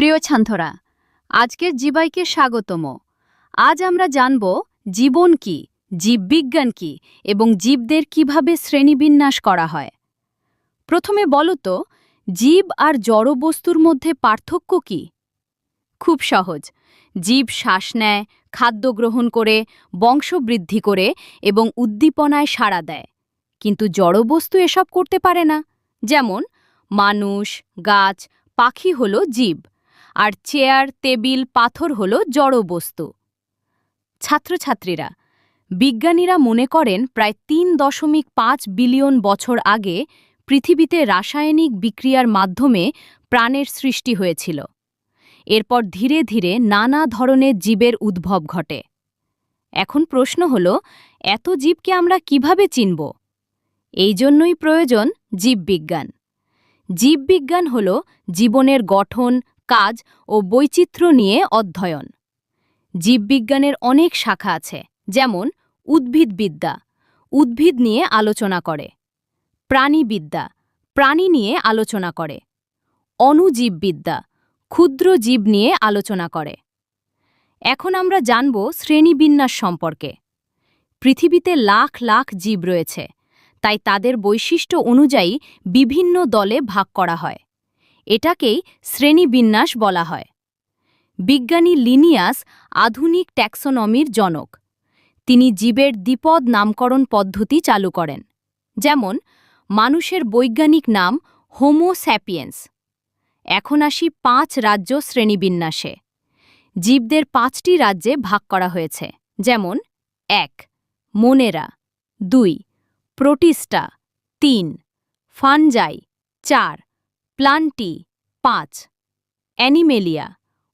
প্রিয় ছাত্ররা, আজকের জীবাইকে স্বাগতম। আজ আমরা জানব জীবন কি, জীববিজ্ঞান কি এবং জীবদের কিভাবে শ্রেণীবিন্যাস করা হয়। প্রথমে বলো তো, জীব আর জড়বস্তুর মধ্যে পার্থক্য কি? খুব সহজ। জীব শ্বাস নেয়, খাদ্য গ্রহণ করে, বংশবৃদ্ধি করে এবং উদ্দীপনায় সাড়া দেয়। কিন্তু জড়বস্তু এসব করতে পারে না। যেমন মানুষ, গাছ, পাখি হলো জীব, আর চেয়ার, টেবিল, পাথর হলো জড়বস্তু। ছাত্রছাত্রীরা, বিজ্ঞানীরা মনে করেন প্রায় ৩.৫ বিলিয়ন বছর আগে পৃথিবীতে রাসায়নিক বিক্রিয়ার মাধ্যমে প্রাণের সৃষ্টি হয়েছিল। এরপর ধীরে ধীরে নানা ধরনের জীবের উদ্ভব ঘটে। এখন প্রশ্ন হল, এত জীবকে আমরা কিভাবে চিনব? এই জন্যই প্রয়োজন জীববিজ্ঞান। জীববিজ্ঞান হল জীবনের গঠন, কাজ ও বৈচিত্র্য নিয়ে অধ্যয়ন। জীববিজ্ঞানের অনেক শাখা আছে, যেমন উদ্ভিদবিদ্যা, উদ্ভিদ নিয়ে আলোচনা করে; প্রাণীবিদ্যা, প্রাণী নিয়ে আলোচনা করে; অণুজীববিদ্যা, ক্ষুদ্র জীব নিয়ে আলোচনা করে। এখন আমরা জানব শ্রেণীবিন্যাস সম্পর্কে। পৃথিবীতে লাখ লাখ জীব রয়েছে, তাই তাদের বৈশিষ্ট্য অনুযায়ী বিভিন্ন দলে ভাগ করা হয়। এটাকেই শ্রেণীবিন্যাস বলা হয়। বিজ্ঞানী লিনিয়াস আধুনিক ট্যাক্সোনমির জনক। তিনি জীবের দ্বিপদ নামকরণ পদ্ধতি চালু করেন। যেমন মানুষের বৈজ্ঞানিক নাম হোমো স্যাপিয়েন্স। এখন আসি ৫ রাজ্য শ্রেণীবিন্যাসে। জীবদের ৫টি রাজ্যে ভাগ করা হয়েছে, যেমন ১. মোনেরা, ২. প্রোটিস্টা, ৩. ফানজাই, ৪. প্লান্টি, ৫. অ্যানিমেলিয়া।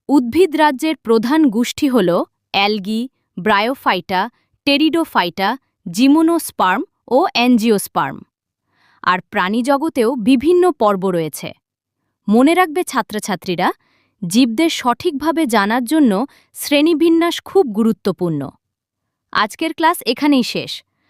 উদ্ভিদ রাজ্যের প্রধান গোষ্ঠী হল অ্যালগি, ব্রায়োফাইটা, টেরিডোফাইটা, জিমোনোস্পার্ম ও অ্যাঞ্জিওস্পার্ম। আর প্রাণী জগতেও বিভিন্ন পর্ব রয়েছে। মনে রাখবে ছাত্রছাত্রীরা, জীবদের সঠিকভাবে জানার জন্য শ্রেণীবিন্যাস খুব গুরুত্বপূর্ণ। আজকের ক্লাস এখানেই শেষ।